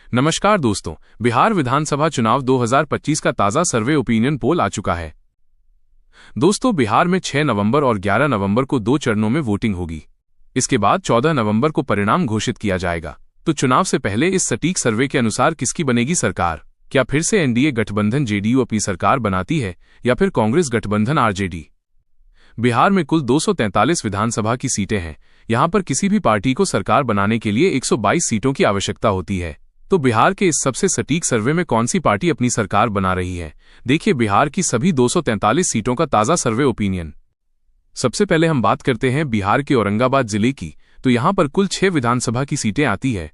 नमस्कार दोस्तों, बिहार विधानसभा चुनाव 2025 का ताज़ा सर्वे ओपिनियन पोल आ चुका है। दोस्तों, बिहार में 6 नवंबर और 11 नवंबर को 2 चरणों में वोटिंग होगी। इसके बाद 14 नवंबर को परिणाम घोषित किया जाएगा। तो चुनाव से पहले इस सटीक सर्वे के अनुसार किसकी बनेगी सरकार? क्या फिर से एनडीए गठबंधन जेडीयू अपनी सरकार बनाती है या फिर कांग्रेस गठबंधन आरजेडी? बिहार में कुल 243 विधानसभा की सीटें हैं। यहां पर किसी भी पार्टी को सरकार बनाने के लिए 122 सीटों की आवश्यकता होती है। तो बिहार के इस सबसे सटीक सर्वे में कौन सी पार्टी अपनी सरकार बना रही है? देखिए बिहार की सभी 243 सीटों का ताज़ा सर्वे ओपिनियन। सबसे पहले हम बात करते हैं बिहार के औरंगाबाद जिले की। तो यहां पर कुल 6 विधानसभा की सीटें आती है।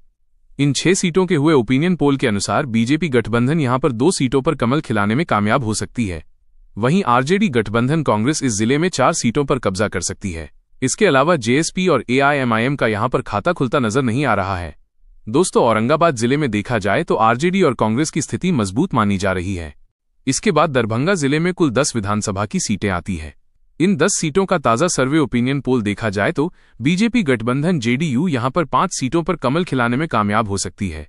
इन 6 सीटों के हुए ओपिनियन पोल के अनुसार बीजेपी गठबंधन यहां पर 2 सीटों पर कमल खिलाने में कामयाब हो सकती है। वहीं आरजेडी गठबंधन कांग्रेस इस जिले में 4 सीटों पर कब्जा कर सकती है। इसके अलावा जेएसपी और एआईएमआईएम का यहां पर खाता खुलता नजर नहीं आ रहा है। दोस्तों, औरंगाबाद जिले में देखा जाए तो आरजेडी और कांग्रेस की स्थिति मजबूत मानी जा रही है। इसके बाद दरभंगा जिले में कुल 10 विधानसभा की सीटें आती है। इन 10 सीटों का ताज़ा सर्वे ओपिनियन पोल देखा जाए तो बीजेपी गठबंधन जेडीयू यहां पर 5 सीटों पर कमल खिलाने में कामयाब हो सकती है।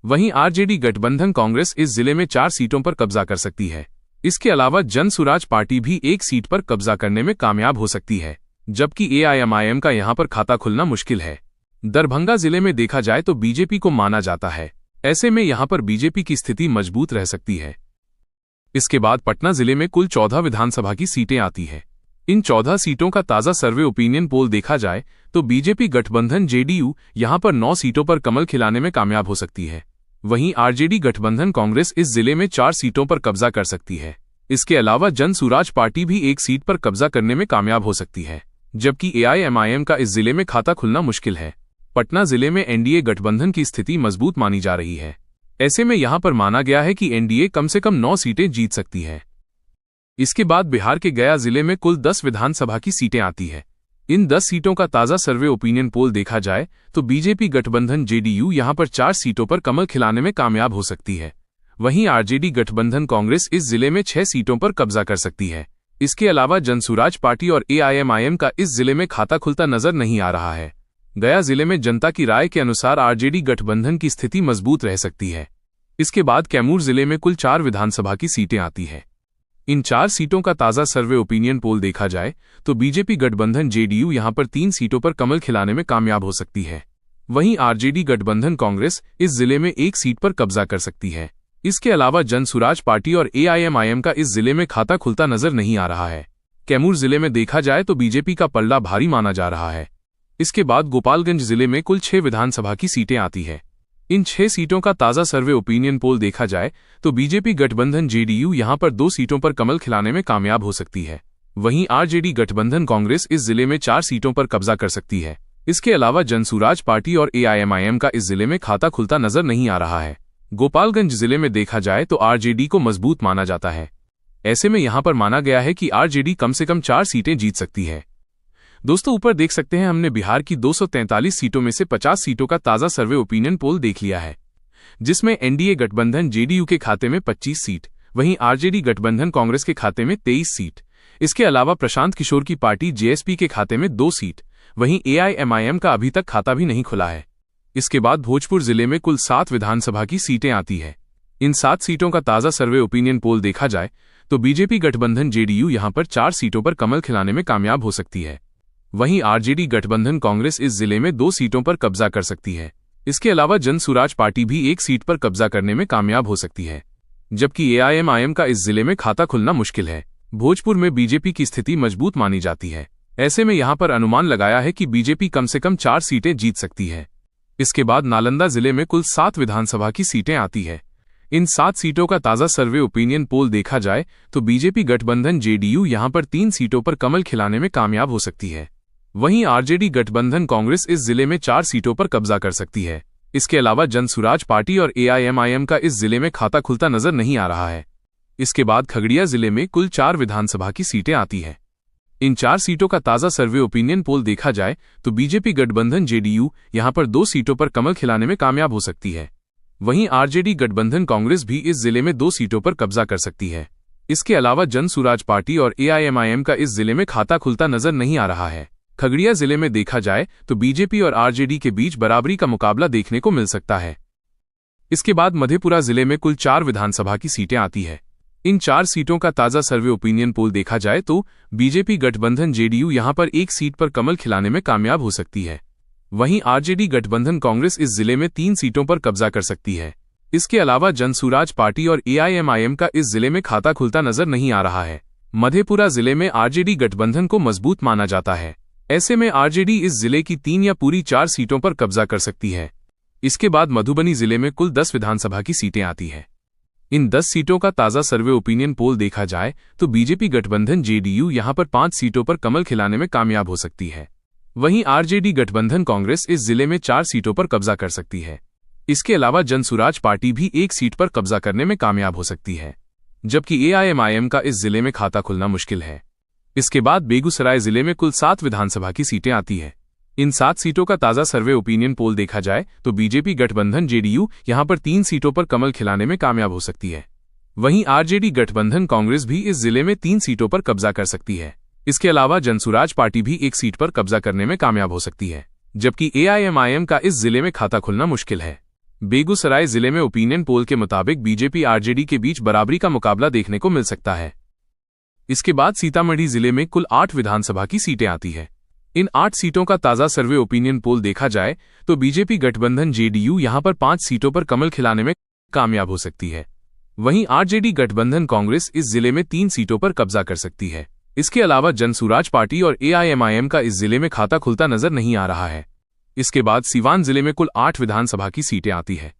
वहीं आरजेडी गठबंधन कांग्रेस इस जिले में 4 सीटों पर कब्जा कर सकती है। इसके अलावा जन सुराज पार्टी भी 1 सीट पर कब्जा करने में कामयाब हो सकती है, जबकि एआईएमआईएम का यहां पर खाता खुलना मुश्किल है। दरभंगा जिले में देखा जाए तो बीजेपी को माना जाता है। ऐसे में यहां पर बीजेपी की स्थिति मजबूत रह सकती है। इसके बाद पटना जिले में कुल 14 विधानसभा की सीटें आती है। इन 14 सीटों का ताज़ा सर्वे ओपिनियन पोल देखा जाए तो बीजेपी गठबंधन जेडीयू यहां पर 9 सीटों पर कमल खिलाने में कामयाब हो सकती है। वहीं आरजेडी गठबंधन कांग्रेस इस जिले में 4 सीटों पर कब्जा कर सकती है। इसके अलावा जन सुराज पार्टी भी 1 सीट पर कब्जा करने में कामयाब हो सकती है, जबकि एआईएमआईएम का इस जिले में खाता खुलना मुश्किल है। पटना जिले में एनडीए गठबंधन की स्थिति मजबूत मानी जा रही है। ऐसे में यहां पर माना गया है कि एनडीए कम से कम 9 सीटें जीत सकती है। इसके बाद बिहार के गया जिले में कुल 10 विधानसभा की सीटें आती है। इन 10 सीटों का ताज़ा सर्वे ओपिनियन पोल देखा जाए तो बीजेपी गठबंधन जेडीयू यहां पर 4 सीटों पर कमल खिलाने में कामयाब हो सकती है। वहीं आरजेडी गठबंधन कांग्रेस इस जिले में 6 सीटों पर कब्जा कर सकती है। इसके अलावा जनसुराज पार्टी और एआईएमआईएम का इस जिले में खाता खुलता नजर नहीं आ रहा है। गया जिले में जनता की राय के अनुसार आरजेडी गठबंधन की स्थिति मजबूत रह सकती है। इसके बाद कैमूर जिले में कुल 4 विधानसभा की सीटें आती है। इन 4 सीटों का ताज़ा सर्वे ओपिनियन पोल देखा जाए तो बीजेपी गठबंधन जेडीयू यहां पर 3 सीटों पर कमल खिलाने में कामयाब हो सकती है। वहीं आरजेडी गठबंधन कांग्रेस इस जिले में 1 सीट पर कब्जा कर सकती है। इसके अलावा जनसुराज पार्टी और एआईएमआईएम का इस जिले में खाता खुलता नजर नहीं आ रहा है। कैमूर जिले में देखा जाए तो बीजेपी का पलड़ा भारी माना जा रहा है। इसके बाद गोपालगंज जिले में कुल 6 विधानसभा की सीटें आती है। इन 6 सीटों का ताज़ा सर्वे ओपिनियन पोल देखा जाए तो बीजेपी गठबंधन जेडीयू यहां पर 2 सीटों पर कमल खिलाने में कामयाब हो सकती है। वहीं आरजेडी गठबंधन कांग्रेस इस जिले में 4 सीटों पर कब्जा कर सकती है। इसके अलावा जनसुराज पार्टी और एआईएमआईएम का इस जिले में खाता खुलता नजर नहीं आ रहा है। गोपालगंज जिले में देखा जाए तो आरजेडी को मजबूत माना जाता है। ऐसे में यहां पर माना गया है कि आरजेडी कम से कम 4 सीटें जीत सकती है। दोस्तों, ऊपर देख सकते हैं हमने बिहार की 243 सीटों में से 50 सीटों का ताज़ा सर्वे ओपिनियन पोल देख लिया है, जिसमें एनडीए गठबंधन जेडीयू के खाते में 25 सीट, वहीं आरजेडी गठबंधन कांग्रेस के खाते में 23 सीट। इसके अलावा प्रशांत किशोर की पार्टी जेएसपी के खाते में 2 सीट, वहीं एआईएमआईएम का अभी तक खाता भी नहीं खुला है। इसके बाद भोजपुर जिले में कुल 7 विधानसभा की सीटें आती है। इन 7 सीटों का ताज़ा सर्वे ओपिनियन पोल देखा जाए तो बीजेपी गठबंधन जेडीयू यहां पर 4 सीटों पर कमल खिलाने में कामयाब हो सकती है। वहीं आरजेडी गठबंधन कांग्रेस इस जिले में 2 सीटों पर कब्जा कर सकती है। इसके अलावा जन सुराज पार्टी भी 1 सीट पर कब्जा करने में कामयाब हो सकती है, जबकि एआईएमआईएम का इस जिले में खाता खुलना मुश्किल है। भोजपुर में बीजेपी की स्थिति मजबूत मानी जाती है। ऐसे में यहां पर अनुमान लगाया है कि बीजेपी कम से कम 4 सीटें जीत सकती है। इसके बाद नालंदा जिले में कुल 7 विधानसभा की सीटें आती है। इन 7 सीटों का ताज़ा सर्वे ओपिनियन पोल देखा जाए तो बीजेपी गठबंधन जेडीयू यहां पर 3 सीटों पर कमल खिलाने में कामयाब हो सकती है। वहीं आरजेडी गठबंधन कांग्रेस इस जिले में 4 सीटों पर कब्जा कर सकती है। इसके अलावा जनसुराज पार्टी और एआईएमआईएम का इस जिले में खाता खुलता नजर नहीं आ रहा है। इसके बाद खगड़िया जिले में कुल 4 विधानसभा की सीटें आती है। इन 4 सीटों का ताज़ा सर्वे ओपिनियन पोल देखा जाए तो बीजेपी गठबंधन जेडीयू यहां पर 2 सीटों पर कमल खिलाने में कामयाब हो सकती है। वहीं आरजेडी गठबंधन कांग्रेस भी इस जिले में 2 सीटों पर कब्जा कर सकती है। इसके अलावा जनसुराज पार्टी और एआईएमआईएम का इस जिले में खाता खुलता नजर नहीं आ रहा है। खगड़िया जिले में देखा जाए तो बीजेपी और आरजेडी के बीच बराबरी का मुकाबला देखने को मिल सकता है। इसके बाद मधेपुरा जिले में कुल 4 विधानसभा की सीटें आती है। इन 4 सीटों का ताज़ा सर्वे ओपिनियन पोल देखा जाए तो बीजेपी गठबंधन जेडीयू यहां पर एक सीट पर कमल खिलाने में कामयाब हो सकती है। वहीं आरजेडी गठबंधन कांग्रेस इस जिले में 3 सीटों पर कब्जा कर सकती है। इसके अलावा जनसुराज पार्टी और एआईएमआईएम का इस जिले में खाता खुलता नजर नहीं आ रहा है। मधेपुरा जिले में आरजेडी गठबंधन को मजबूत माना जाता है। ऐसे में आरजेडी इस जिले की 3 या पूरी 4 सीटों पर कब्जा कर सकती है। इसके बाद मधुबनी जिले में कुल 10 विधानसभा की सीटें आती हैं। इन 10 सीटों का ताज़ा सर्वे ओपिनियन पोल देखा जाए तो बीजेपी गठबंधन जेडीयू यहां पर 5 सीटों पर कमल खिलाने में कामयाब हो सकती है। वहीं आरजेडी गठबंधन कांग्रेस इस जिले में 4 सीटों पर कब्जा कर सकती है। इसके अलावा जनसुराज पार्टी भी 1 सीट पर कब्जा करने में कामयाब हो सकती है, जबकि एआईएमआईएम का इस जिले में खाता खुलना मुश्किल है। इसके बाद बेगूसराय जिले में कुल 7 विधानसभा की सीटें आती हैं। इन 7 सीटों का ताज़ा सर्वे ओपिनियन पोल देखा जाए तो बीजेपी गठबंधन जेडीयू यहां पर 3 सीटों पर कमल खिलाने में कामयाब हो सकती है। वहीं आरजेडी गठबंधन कांग्रेस भी इस जिले में 3 सीटों पर कब्जा कर सकती है। इसके अलावा जनसुराज पार्टी भी 1 सीट पर कब्जा करने में कामयाब हो सकती है, जबकि एआईएमआईएम का इस जिले में खाता खुलना मुश्किल है। बेगूसराय जिले में ओपिनियन पोल के मुताबिक बीजेपी आरजेडी के बीच बराबरी का मुकाबला देखने को मिल सकता है। इसके बाद सीतामढ़ी जिले में कुल 8 विधानसभा की सीटें आती हैं। इन 8 सीटों का ताज़ा सर्वे ओपिनियन पोल देखा जाए तो बीजेपी गठबंधन जेडीयू यहां पर 5 सीटों पर कमल खिलाने में कामयाब हो सकती है। वहीं आरजेडी गठबंधन कांग्रेस इस जिले में 3 सीटों पर कब्जा कर सकती है। इसके अलावा जनसुराज पार्टी और एआईएमआईएम का इस जिले में खाता खुलता नजर नहीं आ रहा है। इसके बाद सीवान जिले में कुल 8 विधानसभा की सीटें आती हैं।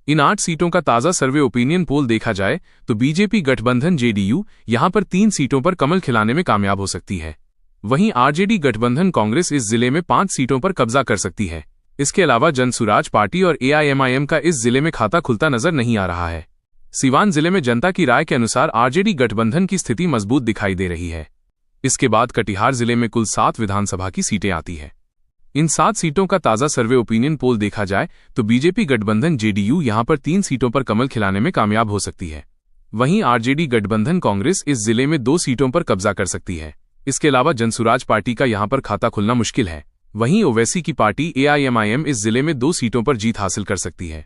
इन 8 सीटों का ताज़ा सर्वे ओपिनियन पोल देखा जाए तो बीजेपी गठबंधन जेडीयू यहां पर 3 सीटों पर कमल खिलाने में कामयाब हो सकती है। वहीं आरजेडी गठबंधन कांग्रेस इस जिले में 5 सीटों पर कब्जा कर सकती है। इसके अलावा जनसुराज पार्टी और एआईएमआईएम का इस जिले में खाता खुलता नजर नहीं आ रहा है। सीवान जिले में जनता की राय के अनुसार आरजेडी गठबंधन की स्थिति मजबूत दिखाई दे रही है। इसके बाद कटिहार जिले में कुल 7 विधानसभा की सीटें आती हैं। इन 7 सीटों का ताज़ा सर्वे ओपिनियन पोल देखा जाए तो बीजेपी गठबंधन जेडीयू यहां पर 3 सीटों पर कमल खिलाने में कामयाब हो सकती है। वहीं आरजेडी गठबंधन कांग्रेस इस जिले में 2 सीटों पर कब्जा कर सकती है। इसके अलावा जनसुराज पार्टी का यहां पर खाता खुलना मुश्किल है। वहीं ओवैसी की पार्टी एआईएमआईएम इस जिले में 2 सीटों पर जीत हासिल कर सकती है।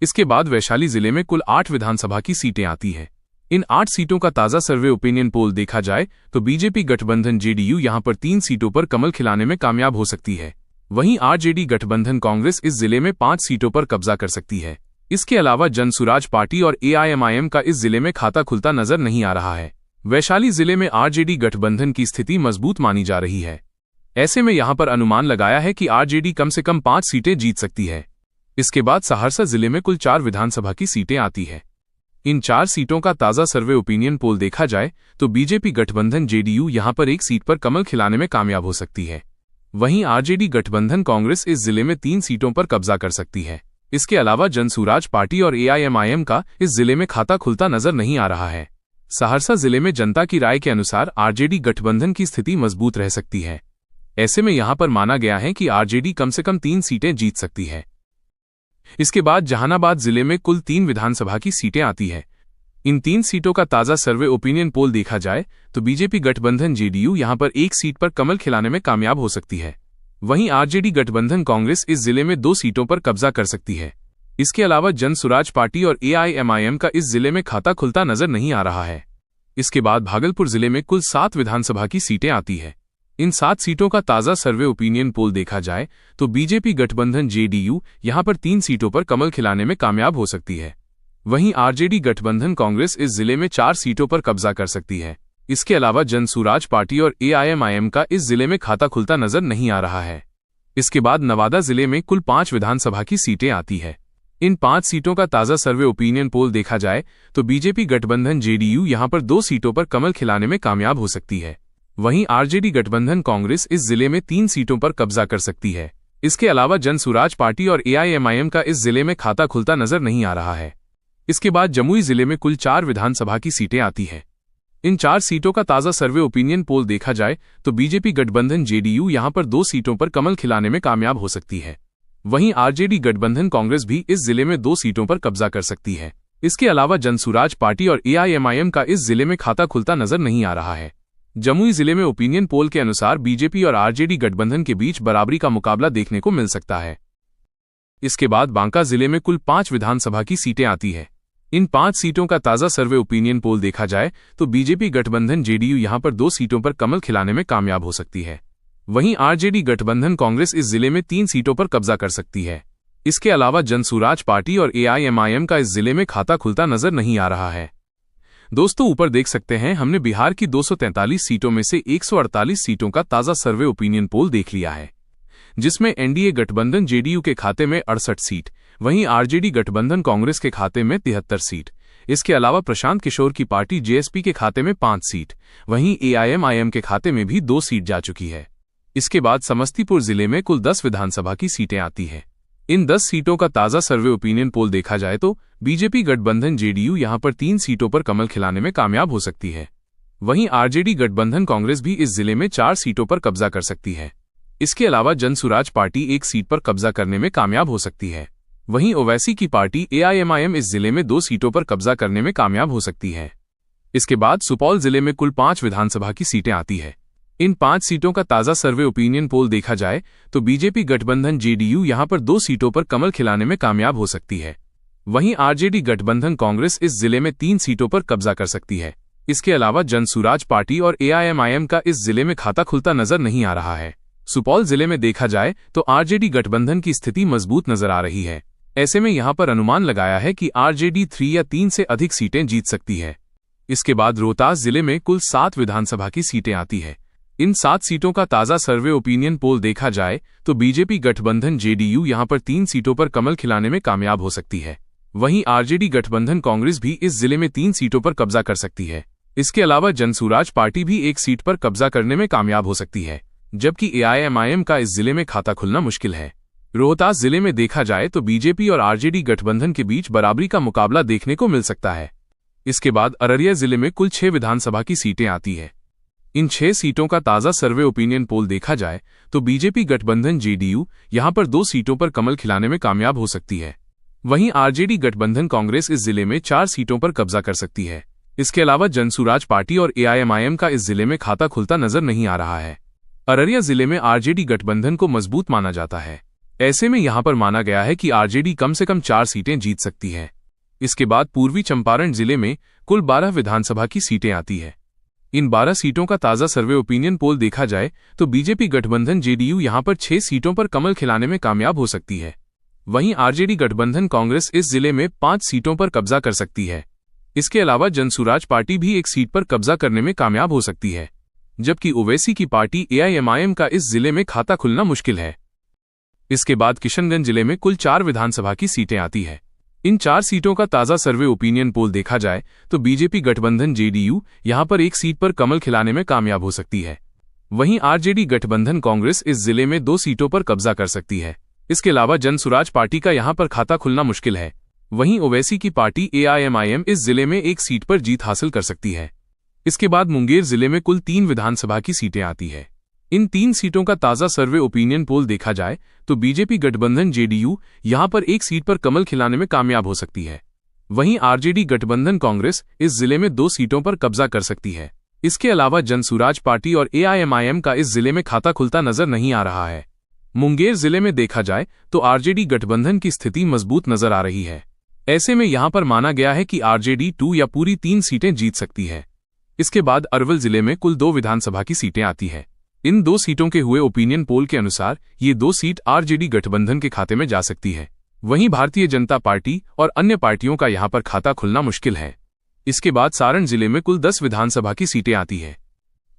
इसके बाद वैशाली जिले में कुल 8 विधानसभा की सीटें आती हैं। इन 8 सीटों का ताज़ा सर्वे ओपिनियन पोल देखा जाए तो बीजेपी गठबंधन जेडीयू यहां पर 3 सीटों पर कमल खिलाने में कामयाब हो सकती है। वहीं आरजेडी गठबंधन कांग्रेस इस जिले में 5 सीटों पर कब्जा कर सकती है। इसके अलावा जनसुराज पार्टी और एआईएमआईएम का इस जिले में खाता खुलता नजर नहीं आ रहा है। वैशाली जिले में आरजेडी गठबंधन की स्थिति मजबूत मानी जा रही है। ऐसे में यहां पर अनुमान लगाया है कि आरजेडी कम से कम 5 सीटें जीत सकती है। इसके बाद सहरसा जिले में कुल 4 विधानसभा की सीटें आती हैं। इन 4 सीटों का ताज़ा सर्वे ओपिनियन पोल देखा जाए तो बीजेपी गठबंधन जेडीयू यहां पर 1 सीट पर कमल खिलाने में कामयाब हो सकती है। वहीं आरजेडी गठबंधन कांग्रेस इस जिले में 3 सीटों पर कब्जा कर सकती है। इसके अलावा जनसुराज पार्टी और एआईएमआईएम का इस जिले में खाता खुलता नजर नहीं आ रहा है। सहरसा जिले में जनता की राय के अनुसार आरजेडी गठबंधन की स्थिति मजबूत रह सकती है। ऐसे में यहां पर माना गया है कि आरजेडी कम से कम 3 सीटें जीत सकती है। इसके बाद जहानाबाद जिले में कुल 3 विधानसभा की सीटें आती हैं। इन 3 सीटों का ताज़ा सर्वे ओपिनियन पोल देखा जाए तो बीजेपी गठबंधन जेडीयू यहां पर 1 सीट पर कमल खिलाने में कामयाब हो सकती है। वहीं आरजेडी गठबंधन कांग्रेस इस जिले में 2 सीटों पर कब्जा कर सकती है। इसके अलावा जनसुराज पार्टी और एआईएमआईएम का इस जिले में खाता खुलता नजर नहीं आ रहा है। इसके बाद भागलपुर जिले में कुल 7 विधानसभा की सीटें आती हैं। इन 7 सीटों का ताज़ा सर्वे ओपिनियन पोल देखा जाए तो बीजेपी गठबंधन जेडीयू यहां पर 3 सीटों पर कमल खिलाने में कामयाब हो सकती है। वहीं आरजेडी गठबंधन कांग्रेस इस जिले में 4 सीटों पर कब्जा कर सकती है। इसके अलावा जनसुराज पार्टी और एआईएमआईएम का इस जिले में खाता खुलता नजर नहीं आ रहा है। इसके बाद नवादा जिले में कुल 5 विधानसभा की सीटें आती हैं। इन 5 सीटों का ताज़ा सर्वे ओपिनियन पोल देखा जाए तो बीजेपी गठबंधन जेडीयू यहां पर 2 सीटों पर कमल खिलाने में कामयाब हो सकती है। वहीं आरजेडी गठबंधन कांग्रेस इस जिले में 3 सीटों पर कब्जा कर सकती है। इसके अलावा जनसुराज पार्टी और एआईएमआईएम का इस जिले में खाता खुलता नजर नहीं आ रहा है। इसके बाद जमुई जिले में कुल 4 विधानसभा की सीटें आती हैं। इन 4 सीटों का ताज़ा सर्वे ओपिनियन पोल देखा जाए तो बीजेपी गठबंधन जेडीयू यहां पर 2 सीटों पर कमल खिलाने में कामयाब हो सकती है। वहीं आरजेडी गठबंधन कांग्रेस भी इस जिले में 2 सीटों पर कब्जा कर सकती है। इसके अलावा जनसुराज पार्टी और एआईएमआईएम का इस जिले में खाता खुलता नजर नहीं आ रहा है। जमुई जिले में ओपिनियन पोल के अनुसार बीजेपी और आरजेडी गठबंधन के बीच बराबरी का मुकाबला देखने को मिल सकता है। इसके बाद बांका जिले में कुल 5 विधानसभा की सीटें आती है। इन 5 सीटों का ताज़ा सर्वे ओपिनियन पोल देखा जाए तो बीजेपी गठबंधन जेडीयू यहां पर 2 सीटों पर कमल खिलाने में कामयाब हो सकती है। वहीं आरजेडी गठबंधन कांग्रेस इस जिले में 3 सीटों पर कब्जा कर सकती है। इसके अलावा जनसुराज पार्टी और एआईएमआईएम का इस जिले में खाता खुलता नजर नहीं आ रहा है। दोस्तों, ऊपर देख सकते हैं हमने बिहार की 243 सीटों में से 148 सीटों का ताज़ा सर्वे ओपिनियन पोल देख लिया है, जिसमें एनडीए गठबंधन जेडीयू के खाते में 68 सीट, वहीं आरजेडी गठबंधन कांग्रेस के खाते में 73 सीट। इसके अलावा प्रशांत किशोर की पार्टी जेएसपी के खाते में 5 सीट, वहीं एआईएमआईएम के खाते में भी 2 सीट जा चुकी है। इसके बाद समस्तीपुर जिले में कुल 10 विधानसभा की सीटें आती हैं। इन 10 सीटों का ताज़ा सर्वे ओपिनियन पोल देखा जाए तो बीजेपी गठबंधन जेडीयू यहां पर 3 सीटों पर कमल खिलाने में कामयाब हो सकती है। वहीं आरजेडी गठबंधन कांग्रेस भी इस जिले में 4 सीटों पर कब्जा कर सकती है। इसके अलावा जनसुराज पार्टी 1 सीट पर कब्जा करने में कामयाब हो सकती है। वहीं ओवैसी की पार्टी एआईएमआईएम इस जिले में 2 सीटों पर कब्जा करने में कामयाब हो सकती है। इसके बाद सुपौल जिले में कुल 5 विधानसभा की सीटें आती है। इन 5 सीटों का ताज़ा सर्वे ओपिनियन पोल देखा जाए तो बीजेपी गठबंधन जेडीयू यहां पर 2 सीटों पर कमल खिलाने में कामयाब हो सकती है। वहीं आरजेडी गठबंधन कांग्रेस इस जिले में 3 सीटों पर कब्जा कर सकती है। इसके अलावा जनसुराज पार्टी और एआईएमआईएम का इस जिले में खाता खुलता नजर नहीं आ रहा है। सुपौल जिले में देखा जाए तो आरजेडी गठबंधन की स्थिति मजबूत नजर आ रही है। ऐसे में यहां पर अनुमान लगाया है कि आरजेडी 3 या 3 से अधिक सीटें जीत सकती है। इसके बाद रोहतास जिले में कुल 7 विधानसभा की सीटें आती है। इन 7 सीटों का ताज़ा सर्वे ओपिनियन पोल देखा जाए तो बीजेपी गठबंधन जेडीयू यहां पर 3 सीटों पर कमल खिलाने में कामयाब हो सकती है। वहीं आरजेडी गठबंधन कांग्रेस भी इस जिले में 3 सीटों पर कब्जा कर सकती है। इसके अलावा जनसुराज पार्टी भी 1 सीट पर कब्जा करने में कामयाब हो सकती है, जबकि एआईएमआईएम का इस जिले में खाता खुलना मुश्किल है। रोहतास जिले में देखा जाए तो बीजेपी और आरजेडी गठबंधन के बीच बराबरी का मुकाबला देखने को मिल सकता है। इसके बाद अररिया जिले में कुल 6 विधानसभा की सीटें आती है। इन 6 सीटों का ताज़ा सर्वे ओपिनियन पोल देखा जाए तो बीजेपी गठबंधन जेडीयू यहां पर 2 सीटों पर कमल खिलाने में कामयाब हो सकती है। वहीं आरजेडी गठबंधन कांग्रेस इस जिले में 4 सीटों पर कब्जा कर सकती है। इसके अलावा जनसुराज पार्टी और एआईएमआईएम का इस जिले में खाता खुलता नजर नहीं आ रहा है। अररिया जिले में आरजेडी गठबंधन को मजबूत माना जाता है। ऐसे में यहां पर माना गया है कि आरजेडी कम से कम 4 सीटें जीत सकती है। इसके बाद पूर्वी चंपारण जिले में कुल 12 विधानसभा की सीटें आती है। इन 12 सीटों का ताज़ा सर्वे ओपिनियन पोल देखा जाए तो बीजेपी गठबंधन जेडीयू यहां पर 6 सीटों पर कमल खिलाने में कामयाब हो सकती है। वहीं आरजेडी गठबंधन कांग्रेस इस जिले में 5 सीटों पर कब्जा कर सकती है। इसके अलावा जनसुराज पार्टी भी 1 सीट पर कब्जा करने में कामयाब हो सकती है, जबकि ओवैसी की पार्टी एआईएमआईएम का इस जिले में खाता खुलना मुश्किल है। इसके बाद किशनगंज जिले में कुल 4 विधानसभा की सीटें आती है। इन 4 सीटों का ताज़ा सर्वे ओपिनियन पोल देखा जाए तो बीजेपी गठबंधन जेडीयू यहां पर 1 सीट पर कमल खिलाने में कामयाब हो सकती है। वहीं आरजेडी गठबंधन कांग्रेस इस जिले में 2 सीटों पर कब्जा कर सकती है। इसके अलावा जनसुराज पार्टी का यहां पर खाता खुलना मुश्किल है। वहीं ओवैसी की पार्टी एआईएमआईएम इस जिले में 1 सीट पर जीत हासिल कर सकती है। इसके बाद मुंगेर जिले में कुल 3 विधानसभा की सीटें आती है। इन 3 सीटों का ताज़ा सर्वे ओपिनियन पोल देखा जाए तो बीजेपी गठबंधन जेडीयू यहां पर 1 सीट पर कमल खिलाने में कामयाब हो सकती है। वहीं आरजेडी गठबंधन कांग्रेस इस जिले में 2 सीटों पर कब्जा कर सकती है। इसके अलावा जनसुराज पार्टी और एआईएमआईएम का इस जिले में खाता खुलता नजर नहीं आ रहा है। मुंगेर जिले में देखा जाए तो आरजेडी गठबंधन की स्थिति मजबूत नजर आ रही है। ऐसे में यहां पर माना गया है कि आरजेडी 2 या पूरी 3 सीटें जीत सकती है। इसके बाद अरवल जिले में कुल 2 विधानसभा की सीटें आती है। इन 2 सीटों के हुए ओपिनियन पोल के अनुसार ये 2 सीट आरजेडी गठबंधन के खाते में जा सकती है। वहीं भारतीय जनता पार्टी और अन्य पार्टियों का यहां पर खाता खुलना मुश्किल है। इसके बाद सारण जिले में कुल 10 विधानसभा की सीटें आती है।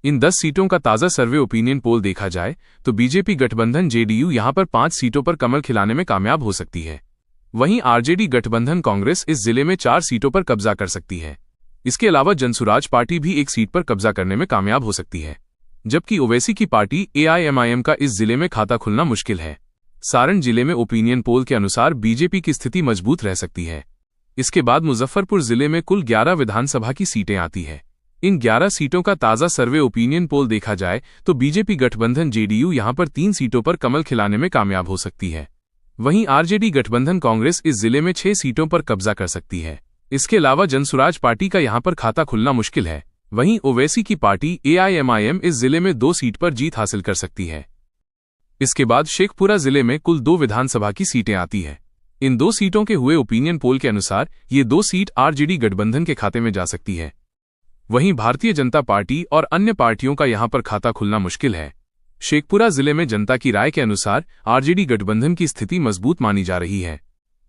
इन 10 सीटों का ताज़ा सर्वे ओपिनियन पोल देखा जाए तो बीजेपी गठबंधन जेडीयू यहां पर 5 सीटों पर कमल खिलाने में कामयाब हो सकती है। वहीं आरजेडी गठबंधन कांग्रेस इस जिले में 4 सीटों पर कब्जा कर सकती है। इसके अलावा जनसुराज पार्टी भी 1 सीट पर कब्जा करने में कामयाब हो सकती है, जबकि ओवैसी की पार्टी एआईएमआईएम का इस जिले में खाता खुलना मुश्किल है। सारण जिले में ओपिनियन पोल के अनुसार बीजेपी की स्थिति मजबूत रह सकती है। इसके बाद मुजफ्फरपुर जिले में कुल 11 विधानसभा की सीटें आती है। इन 11 सीटों का ताज़ा सर्वे ओपिनियन पोल देखा जाए तो बीजेपी गठबंधन जेडीयू यहां पर 3 सीटों पर कमल खिलाने में कामयाब हो सकती है। वहीं आरजेडी गठबंधन कांग्रेस इस जिले में 6 सीटों पर कब्जा कर सकती है। इसके अलावा जनसुराज पार्टी का यहां पर खाता खुलना मुश्किल है। वहीं ओवैसी की पार्टी एआईएमआईएम इस जिले में 2 सीट पर जीत हासिल कर सकती है। इसके बाद शेखपुरा जिले में कुल 2 विधानसभा की सीटें आती हैं। इन 2 सीटों के हुए ओपिनियन पोल के अनुसार ये 2 सीट आरजेडी गठबंधन के खाते में जा सकती है। वहीं भारतीय जनता पार्टी और अन्य पार्टियों का यहां पर खाता खुलना मुश्किल है। शेखपुरा जिले में जनता की राय के अनुसार आरजेडी गठबंधन की स्थिति मजबूत मानी जा रही है।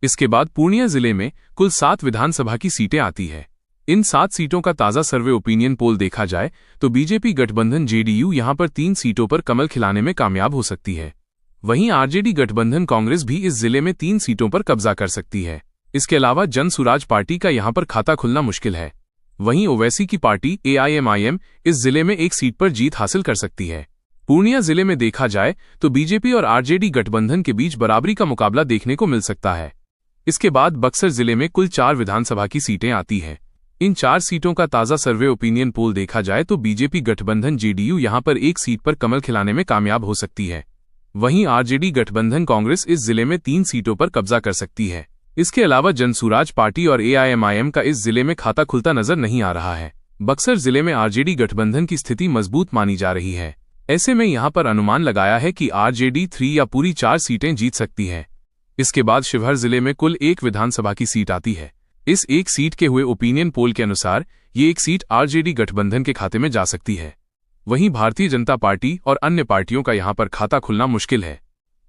इसके बाद पूर्णिया जिले में कुल 7 विधानसभा की सीटें आती है। इन 7 सीटों का ताजा सर्वे ओपिनियन पोल देखा जाए तो बीजेपी गठबंधन जेडीयू यहां पर 3 सीटों पर कमल खिलाने में कामयाब हो सकती है। वहीं आरजेडी गठबंधन कांग्रेस भी इस जिले में 3 सीटों पर कब्जा कर सकती है। इसके अलावा जन सुराज पार्टी का यहां पर खाता खुलना मुश्किल है। वहीं ओवैसी की पार्टी एआईएमआईएम इस जिले में 1 सीट पर जीत हासिल कर सकती है। पूर्णिया जिले में देखा जाए तो बीजेपी और आरजेडी गठबंधन के बीच बराबरी का मुकाबला देखने को मिल सकता है। इसके बाद बक्सर जिले में कुल 4 विधानसभा की सीटें आती हैं। इन 4 सीटों का ताजा सर्वे ओपिनियन पोल देखा जाए तो बीजेपी गठबंधन जेडीयू यहां पर 1 सीट पर कमल खिलाने में कामयाब हो सकती है। वहीं आरजेडी गठबंधन कांग्रेस इस जिले में 3 सीटों पर कब्जा कर सकती है। इसके अलावा जनसुराज पार्टी और एआईएमआईएम का इस जिले में खाता खुलता नजर नहीं आ रहा है। बक्सर जिले में आरजेडी गठबंधन की स्थिति मजबूत मानी जा रही है। ऐसे में यहां पर अनुमान लगाया है कि आरजेडी 3 या पूरी 4 सीटें जीत सकती है। इसके बाद शिवहर जिले में कुल 1 विधानसभा की सीट आती है। इस 1 सीट के हुए ओपिनियन पोल के अनुसार ये 1 सीट आरजेडी गठबंधन के खाते में जा सकती है। वहीं भारतीय जनता पार्टी और अन्य पार्टियों का यहां पर खाता खुलना मुश्किल है।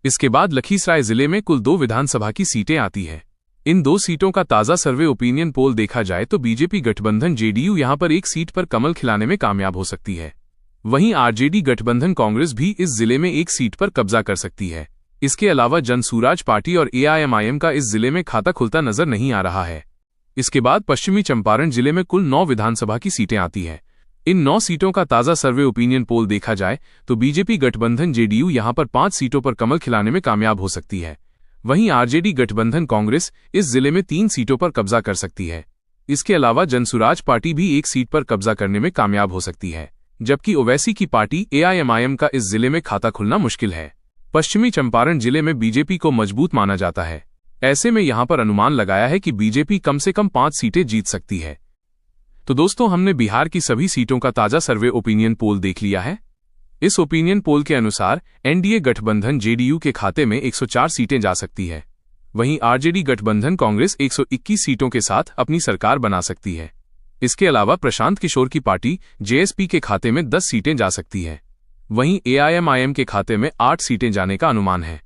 इसके बाद लखीसराय जिले में कुल 2 विधानसभा की सीटें आती है। इन 2 सीटों का ताजा सर्वे ओपिनियन पोल देखा जाए तो बीजेपी गठबंधन जेडीयू यहां पर 1 सीट पर कमल खिलाने में कामयाब हो सकती है। वहीं आरजेडी गठबंधन कांग्रेस भी इस जिले में 1 सीट पर कब्जा कर सकती है। इसके अलावा जनसुराज पार्टी और एआईएमआईएम का इस जिले में खाता खुलता नजर नहीं आ रहा है। इसके बाद पश्चिमी चंपारण जिले में कुल 9 विधानसभा की सीटें आती हैं। इन 9 सीटों का ताजा सर्वे ओपिनियन पोल देखा जाए तो बीजेपी गठबंधन जेडीयू यहां पर 5 सीटों पर कमल खिलाने में कामयाब हो सकती है। वहीं आरजेडी गठबंधन कांग्रेस इस जिले में 3 सीटों पर कब्जा कर सकती है। इसके अलावा जनसुराज पार्टी भी 1 सीट पर कब्जा करने में कामयाब हो सकती है, जबकि ओवैसी की पार्टी एआईएमआईएम का इस जिले में खाता खुलना मुश्किल है। पश्चिमी चंपारण जिले में बीजेपी को मजबूत माना जाता है। ऐसे में यहां पर अनुमान लगाया है कि बीजेपी कम से कम 5 सीटें जीत सकती है। तो दोस्तों, हमने बिहार की सभी सीटों का ताजा सर्वे ओपिनियन पोल देख लिया है। इस ओपिनियन पोल के अनुसार एनडीए गठबंधन जेडीयू के खाते में 104 सीटें जा सकती है। वहीं आरजेडी गठबंधन कांग्रेस 121 सीटों के साथ अपनी सरकार बना सकती है। इसके अलावा प्रशांत किशोर की पार्टी जेएसपी के खाते में 10 सीटें जा सकती है। वहीं एआईएमआईएम के खाते में 8 सीटें जाने का अनुमान है।